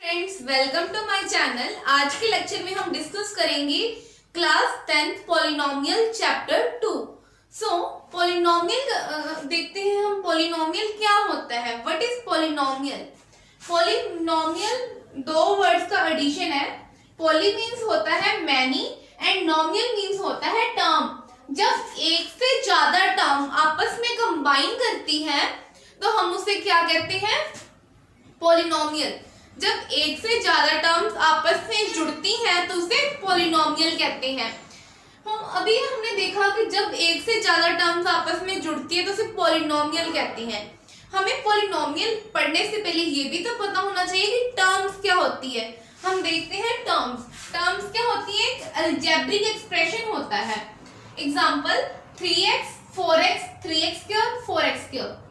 Friends, welcome to my channel. आज के lecture में हम डिस्कस करेंगे class 10th polynomial chapter 2। Polynomial देखते हैं हम। पॉलिनोमियल क्या होता है? What is polynomial? पॉलिनोमियल दो वर्ड्स का एडिशन है। पॉली मीन्स होता है मैनी एंड नोमियल मीन्स होता है टर्म। जब एक से ज्यादा टर्म आपस में कंबाइन करती हैं तो हम उसे क्या कहते हैं? पॉलिनोमियल। जब एक से ज्यादा टर्म्स आपस में जुड़ती हैं तो उसे पॉलिनोमियल कहते हैं। अभी हमने देखा कि जब एक से ज्यादा टर्म्स आपस में जुड़ती है तो उसे पॉलिनोमियल कहते हैं। हमें पॉलिनोमियल पढ़ने से पहले ये भी तो पता होना चाहिए कि टर्म्स क्या होती है। हम देखते हैं टर्म्स क्या होती है? एक अलजेब्रिक एक्सप्रेशन होता है। Example 3x 4x 3x cube 4x cube.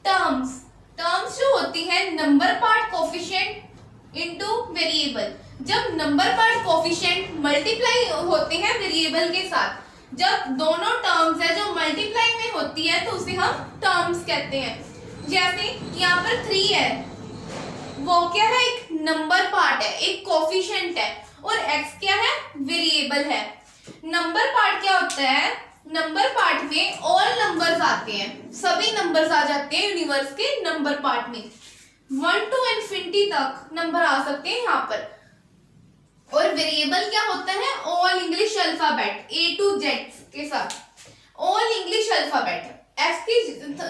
Terms जो होती है number part coefficient into variable. जब नंबर पार्ट कोफिशिएंट मल्टीप्लाई होते हैं वेरिएबल के साथ, जब दोनों टर्म्स है जो मल्टीप्लाई में होती है तो उसे हम टर्म्स कहते हैं। जैसे यहाँ पर 3 है, वो क्या है? एक नंबर पार्ट है, एक कोफिशिएंट है, और x क्या है? वेरिएबल है। नंबर पार्ट क्या होता है? नंबर पार्ट में ऑल नंबर्स आते हैं, सभी नंबर्स आ जाते हैं यूनिवर्स के नंबर पार्ट में। 1 to इंफिनिटी तक नंबर आ सकते हैं यहाँ पर। और वेरिएबल क्या होता है? All English alphabet A to Z के साथ, ऑल इंग्लिश अल्फाबेट। F की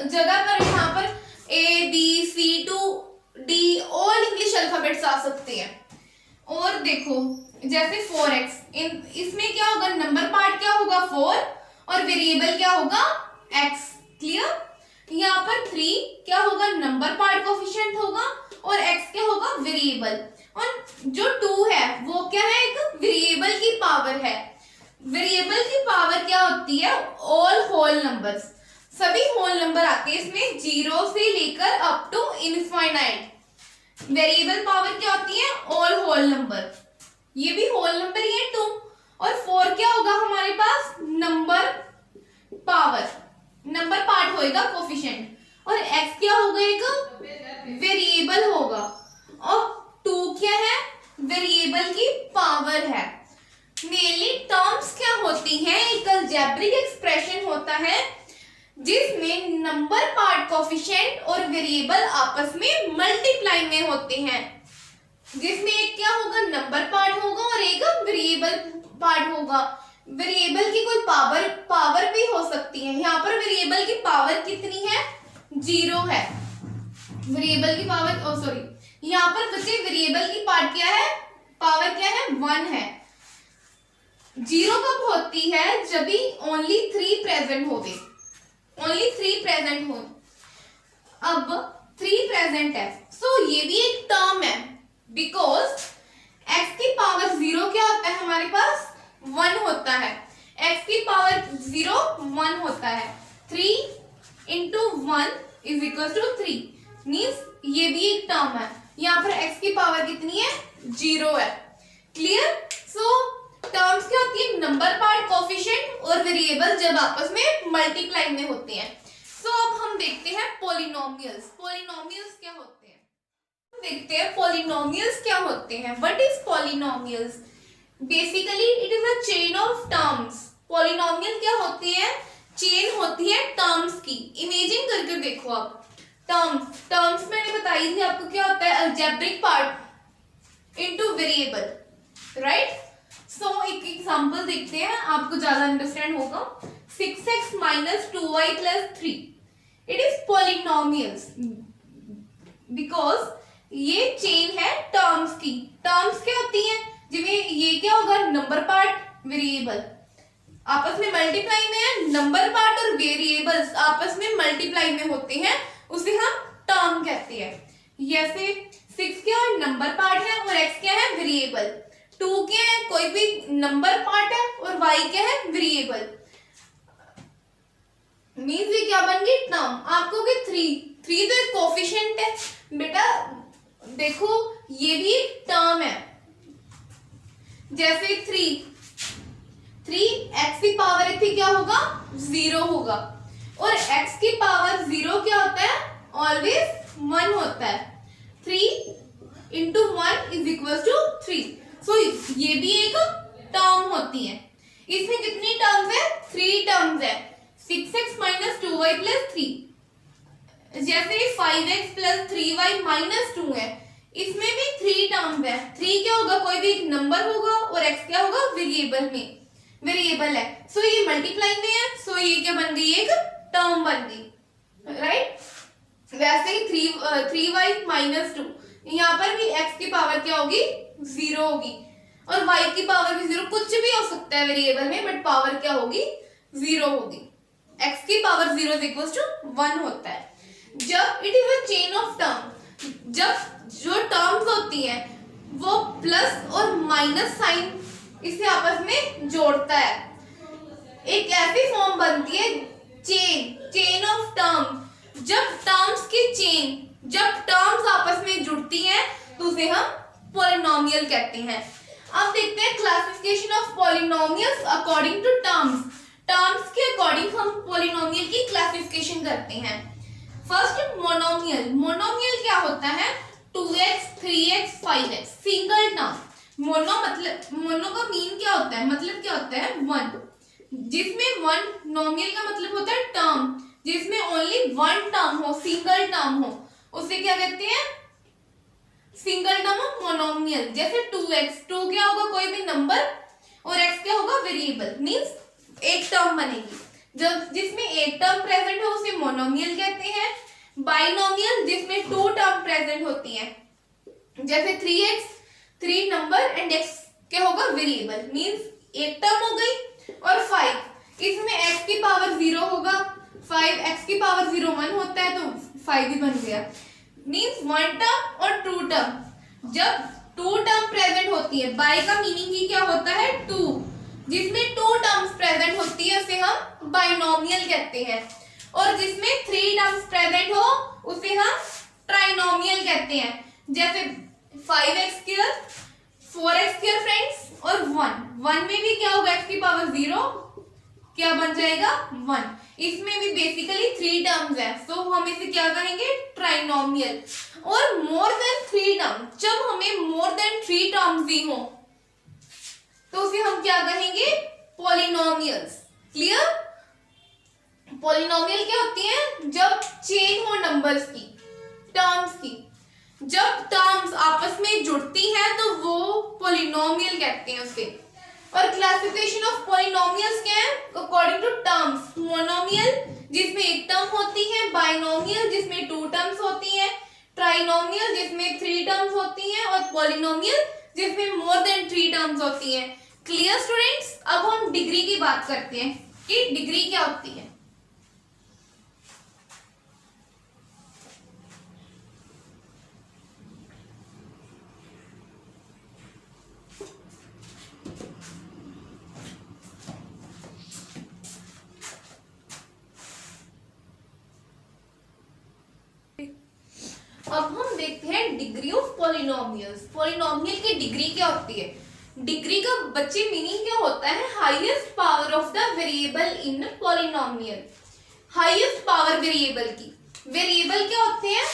जगह पर यहाँ पर A B C to D all English alphabets आ सकते हैं। और देखो जैसे 4x, इसमें क्या होगा? नंबर पार्ट क्या होगा? 4 और वेरिएबल क्या होगा? x। क्लियर? यहाँ पर 3 क्या होगा? नंबर पार्ट कोफिशिएंट होगा और x क्या होगा? वेरिएबल। और जो 2 है वो क्या है? एक वेरिएबल की पावर है। वेरिएबल की पावर क्या होती है? ऑल होल नंबर्स, सभी होल नंबर आते हैं इसमें, 0 से लेकर up to infinite. Variable power क्या होती है? All whole number. ये भी होल नंबर ही है 2। और 4 क्या होगा हमारे पास? नंबर पावर, नंबर पार्ट होएगा कोफिशिएंट। और x क्या होगा? एक वेरिएबल होगा। और 2 क्या है? वेरिएबल की पावर है। मेनली टर्म्स क्या होती हैं? एक अलजेब्रिक एक्सप्रेशन होता है जिसमें नंबर पार्ट कोफिशिएंट और वेरिएबल आपस में मल्टीप्लाई में होते हैं, जिसमें एक क्या होगा? नंबर पार्ट होगा और एक वेरिएबल पार्ट होगा। वेरिएबल की कोई पावर भी हो सकती है। यहाँ पर वेरिएबल की पावर कितनी है? 0 है। वेरिएबल की पावर सॉरी, यहाँ पर बच्चे वेरिएबल की पावर क्या है? 1 है। 0 कब होती है? जब भी ओनली 3 प्रेजेंट हो। अब 3 प्रेजेंट है, सो ये भी एक टर्म है। बिकॉज x की पावर 0 क्या होता है? हमारे पास 1 होता है। x की पावर 0 1 होता है। 3 into 1 is equals to 3 means ये भी एक टर्म है। यहाँ पर x की पावर कितनी है? 0 है। क्लियर? सो टर्म्स क्या होती है? नंबर पार्ट कोफिशिएंट और वेरिएबल जब आपस में मल्टीप्लाई में होते हैं। सो अब हम देखते हैं पॉलिनोमियल्स। पॉलिनोमियल्स क्या होते हैं? देखते हैं पॉलिनोमियल्स क्या होते हैं। What is polynomials? Basically it is a chain of terms. Polynomial क्या होती है? चेन होती है टर्म्स की। इमेजिन करके देखो आप। टर्म्स मैंने बताई थी आपको क्या होता है? Algebraic part into variable, right? So एक एग्जांपल देखते हैं, आपको ज्यादा अंडरस्टैंड होगा। 6x minus 2y plus 3 it is polynomials because ये चेन है टर्म्स की। टर्म्स क्या होती है? जिसमें ये क्या होगा? नंबर पार्ट वेरिएबल आपस में मल्टीप्लाई में है। नंबर पार्ट और वेरिएबल्स आपस में मल्टीप्लाई में होते हैं, उसे हम टर्म कहते हैं। जैसे 6 क्या है? नंबर पार्ट है और x क्या है? वेरिएबल। 2 क्या है? कोई भी नंबर पार्ट है और y क्या है? वेरिएबल। मीन्स ये क्या बन गई? टर्म। आपको भी 3 तो एक कोफिशिएंट है बेटा, देखो ये भी एक टर्म है। जैसे 3 x की पावर थी क्या होगा? 0 होगा। और x की पावर 0 क्या होता है? ऑलवेज 1 होता है। 3 इंटू 1 इज इक्वल टू 3। सो ये भी एक टर्म होती है। इसमें कितनी टर्म्स है? 3 टर्म्स है। 6x माइनस 2y प्लस 3, जैसे 5x प्लस 3y माइनस 2 है, इसमें भी 3 टर्म्स है। 3 क्या होगा? कोई भी एक नंबर होगा और x क्या होगा? वेरिएबल में, वेरिएबल है। सो ये मल्टीप्लाई में है, सो ये क्या बन गई? एक टर्म बन गई, राइट। वैसे ही 3y माइनस 2, यहाँ पर भी x की पावर क्या होगी? 0 होगी, और y की पावर भी 0। कुछ भी हो सकता है वेरिएबल में, बट पावर क्या होगी? 0 होगी। x की पावर 0 इज इक्वल टू 1 होता है। जब it is a chain of term, जब जो टर्म्स होती हैं वो प्लस और माइनस साइन इसे आपस में जोड़ता है, एक ऐसी फॉर्म बनती है चेन ऑफ टर्म। जब टर्म्स की चेन, जब टर्म्स आपस में जुड़ती हैं तो उसे हम पॉलिनोमियल कहते हैं। अब देखते हैं classification of polynomials according to terms. Terms के अकॉर्डिंग हम पॉलिनोमियल की क्लासिफिकेशन करते हैं। First monomial. मोनोमियल क्या होता है? 2x 3x 5x single term. Mono मतलब, मोनो का मीन क्या होता है? मतलब क्या होता है? 1, जिसमें 1, नोमियल का मतलब होता है टर्म, जिसमें ओनली 1 टर्म हो, सिंगल टर्म हो, उसे क्या कहते हैं? Single term of monomial. जैसे 2x, 2 क्या होगा? कोई भी नंबर, और x क्या होगा? वेरिएबल, मींस एक टर्म बनेगी। जब जिसमें एक टर्म प्रेजेंट हो उसे मोनोमियल कहते हैं। बाइनोमियल, जिसमें 2 टर्म प्रेजेंट होती हैं, जैसे 3x, 3 नंबर एंड x क्या होगा? वेरिएबल, मींस एक टर्म हो गई। और 5, इसमें x की पावर 0 होगा, 5 x की पावर 0 1 होता है, तो 5 भी बन गया। मींस 1 टर्म और 2 टर्म। जब 2 टर्म प्रेजेंट होती है, बाई का मीनिंग ही क्या होता है? 2, जिसमें 2 टर्म्स प्रेजेंट होती है उसे हम बाइनोमियल कहते हैं। और जिसमें 3 टर्म्स प्रेजेंट हो उसे हम ट्राइनोमियल कहते हैं। जैसे 5x square, 4x square friends, और 1 में भी क्या होगा? x की पावर 0 क्या बन जाएगा? 1। इसमें भी बेसिकली 3 टर्म्स है, सो हम इसे क्या कहेंगे? ट्राइनोमियल। और मोर देन 3 टर्म, जब हमें मोर देन 3 टर्म्स भी हो तो उसे हम क्या कहेंगे? पॉलिनोमियल्स। क्लियर? पॉलिनोमियल क्या होती है? जब चेन हो नंबर्स की, टर्म्स की, जब टर्म्स आपस में जुड़ती हैं तो वो पॉलिनोमियल कहते हैं उसे। और क्लासिफिकेशन ऑफ पॉलिनोमियल्स क्या है? According to terms. मोनोमियल, जिसमें एक टर्म होती है, बाइनोमियल जिसमें 2 टर्म्स होती हैं, ट्राइनोमियल जिसमें 3 टर्म्स होती हैं, और पॉलिनोमियल जिसमें मोर देन 3 टर्म्स होती हैं। Clear students? अब हम डिग्री की बात करते हैं कि डिग्री क्या होती है। अब हम देखते हैं डिग्री ऑफ पॉलिनोमियल्स। पॉलिनोमियल की डिग्री क्या होती है? डिग्री का बच्चे मीनिंग क्या होता है? Highest power of the variable in polynomial. Highest power variable की। वेरिएबल क्या होते हैं?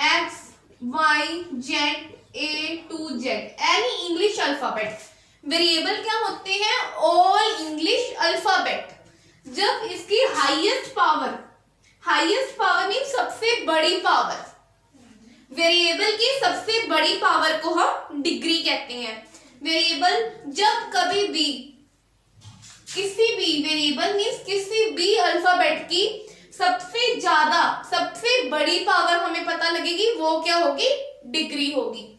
x, y, z, a to z, any English alphabet. Variable क्या होते हैं? All English alphabet. जब इसकी highest power, highest power mean सबसे बड़ी पावर, वेरिएबल की सबसे बड़ी पावर को हम डिग्री कहते हैं। वेरिएबल जब कभी भी किसी भी वेरिएबल मींस किसी भी अल्फाबेट की सबसे ज्यादा, सबसे बड़ी पावर हमें पता लगेगी, वो क्या होगी? डिग्री होगी।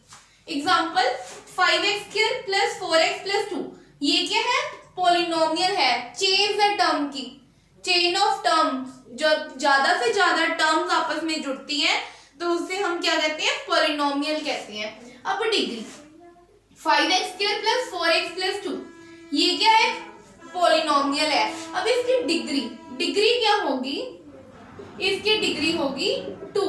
Example 5x square plus 4x plus 2, ये क्या है? पॉलिनोमियल है। चेन है टर्म की, चेन ऑफ टर्म्स, जब ज्यादा से ज्यादा टर्म्स आपस में जुड़ती हैं तो उसे हम क्या कहते हैं? पॉलिनोमियल कहते हैं। अब degree 5x square plus 4x plus 2, ये क्या है? पॉलिनोमियल है। अब इसकी डिग्री, डिग्री क्या होगी? इसकी डिग्री होगी 2।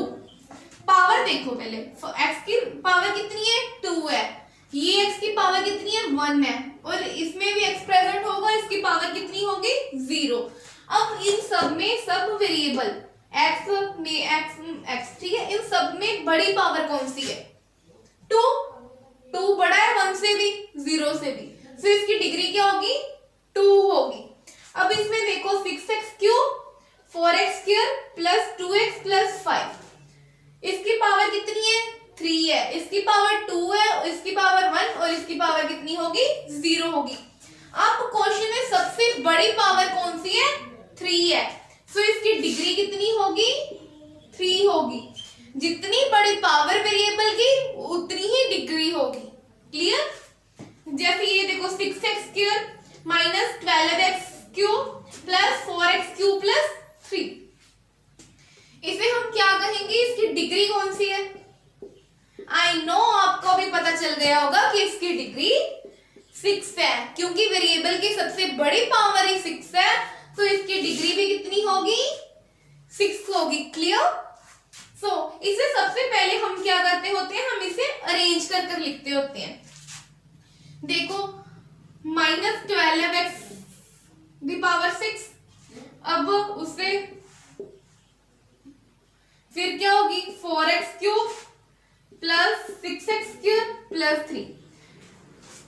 पावर देखो पहले, x की पावर कितनी है? 2 है। ये x की पावर कितनी है? 1 है। और इसमें भी x प्रेजेंट होगा, इसकी पावर कितनी होगी? 0। अब इन सब में, सब वेरिएबल x में x, ठीक है, इन सब में बड़ी पावर कौन सी है? 2। तो इसकी डिग्री क्या होगी, 2 होगी। अब इसमें देखो 6x³ 4x² plus 2x plus 5, इसकी पावर कितनी है, 3 है, इसकी पावर 2 है, इसकी पावर 1 और इसकी पावर कितनी होगी, 0 होगी। अब क्वेश्चन में सबसे बड़ी पावर कौन सी है, 3 है, तो इसकी डिग्री कितनी होगी, 3 होगी। जितनी बड़ी पावर वेरिएबल की उतनी ही डिग्री होगी। क्लियर? जैसे ये देखो 6x² minus 12x³ plus 4x³ plus 3, इसे हम क्या कहेंगे, इसकी डिग्री कौन सी है। आई नो आपको भी पता चल गया होगा कि इसकी डिग्री 6 है, क्योंकि वेरिएबल की सबसे बड़ी पावर ही 6 है, तो इसकी डिग्री भी कितनी होगी, 6 होगी। क्लियर? सो इसे सबसे पहले हम क्या करते होते हैं, हम इसे अरेंज कर कर लिखते होते हैं। देखो -12x दी पावर 6, अब उससे फिर क्या होगी, 4x³ प्लस 6x² प्लस 3।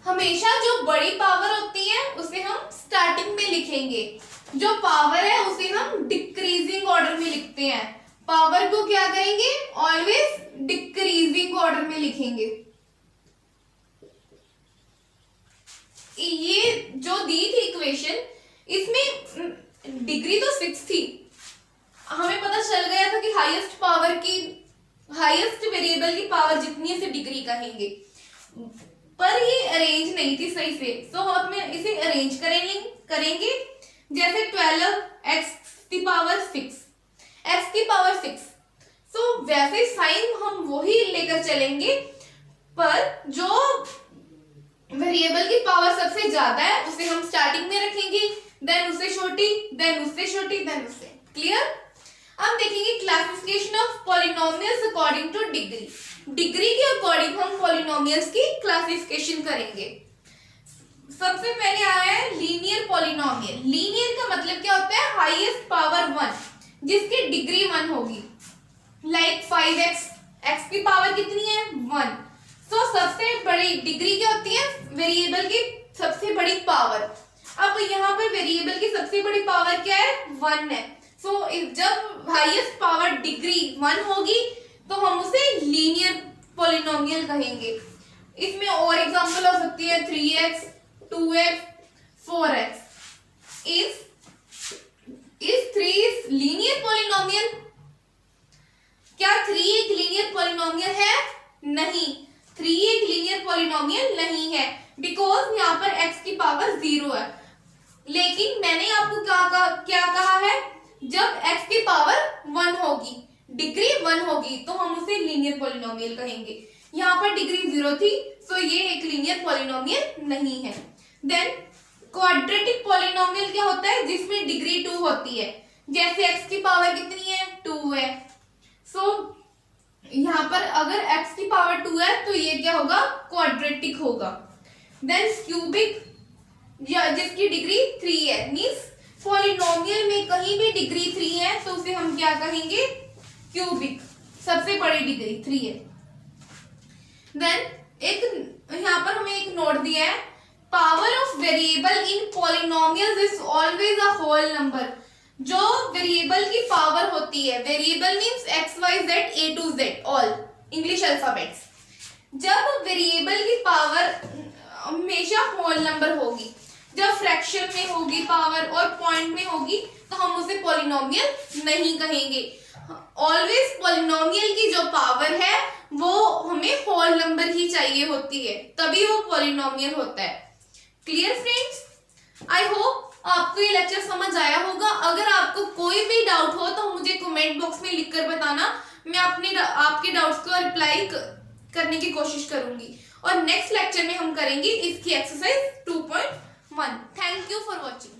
हमेशा जो बड़ी पावर होती है उसे हम स्टार्टिंग में लिखेंगे, जो पावर है उसे हम डिक्रीजिंग ऑर्डर में लिखते हैं। पावर को क्या करेंगे, ऑलवेज डिक्रीजिंग ऑर्डर में लिखेंगे। ये जो दी थी इक्वेशन, इसमें डिग्री तो 6 थी, हमें पता चल गया था कि हाईएस्ट पावर की, हाईएस्ट वेरिएबल की पावर जितनी है उसे डिग्री कहेंगे, पर ये अरेंज नहीं थी सही से, तो हम इसे अरेंज करेंगे। जैसे 12x की पावर 6, x की पावर 6, तो वैसे साइन हम वही लेकर चलेंगे, पर जो वेरिएबल की पावर सबसे ज्यादा है उसे हम स्टार्टिंग में रखेंगे, देन उससे छोटी, देन उससे छोटी, देन उससे। क्लियर? अब देखेंगे classification of polynomials according two degree. Degree के अकॉर्डिंग हम पॉलिनोमियल्स की क्लासिफिकेशन करेंगे। सबसे पहले आया है लीनियर पॉलिनोमियल। लीनियर का मतलब क्या होता है, हाईएस्ट पावर 1, जिसकी डिग्री 1 होगी। लाइक 5x, x की पावर कितनी है, 1, तो सबसे बड़ी डिग्री क्या होती है, वेरिएबल की सबसे बड़ी पावर। अब यहाँ पर वेरिएबल की सबसे बड़ी पावर क्या है, 1 है, सो जब हाईएस्ट पावर डिग्री 1 होगी तो हम उसे लीनियर पॉलिनोमियल कहेंगे। इसमें और एग्जांपल हो सकती है 3x, 2x, 4x। Is 3 is linear polynomial? क्या 3 एक लीनियर पॉलिनोमियल है? नहीं, 3 एक लीनियर पॉलिनोमियल नहीं है, बिकॉज यहाँ पर x की पावर 0 है। लेकिन मैंने आपको क्या कहा है, जब x की पावर 1 होगी, डिग्री 1 होगी, तो हम उसे लीनियर पॉलिनोमियल कहेंगे। यहाँ पर डिग्री 0 थी, सो ये एक लीनियर पॉलिनोमियल नहीं है। देन क्वाड्रेटिक पॉलिनोमियल क्या होता है, जिसमें डिग्री 2 होती है। जैसे x की पावर कितनी है, 2 है, सो यहाँ पर अगर x की पावर 2 है तो ये क्या होगा, क्वाड्रेटिक होगा। देन क्यूबिक, जिसकी डिग्री 3 है, मींस पॉलिनोमियल में कहीं भी डिग्री 3 है तो उसे हम क्या कहेंगे, क्यूबिक, सबसे बड़ी डिग्री 3 है। देन एक यहाँ पर हमें एक नोट दिया है, power of variable in polynomials is always a whole number. जो वेरिएबल की पावर होती है, variable means x y z a to z all English alphabets. जब वेरिएबल की पावर हमेशा होल नंबर होगी, जब फ्रैक्शन में होगी पावर और पॉइंट में होगी तो हम उसे पॉलिनोमियल नहीं कहेंगे। ऑलवेज पॉलिनोमियल की जो पावर है वो हमें होल नंबर ही चाहिए होती है, तभी वो पॉलिनोमियल होता है। Clear friends? आई होप आपको ये लेक्चर समझ आया होगा। अगर आपको कोई भी डाउट हो तो मुझे कमेंट बॉक्स में लिखकर बताना, मैं आपके डाउट्स को रिप्लाई करने की कोशिश करूंगी। और नेक्स्ट लेक्चर में हम करेंगे इसकी exercise 2.1। Thank you for watching.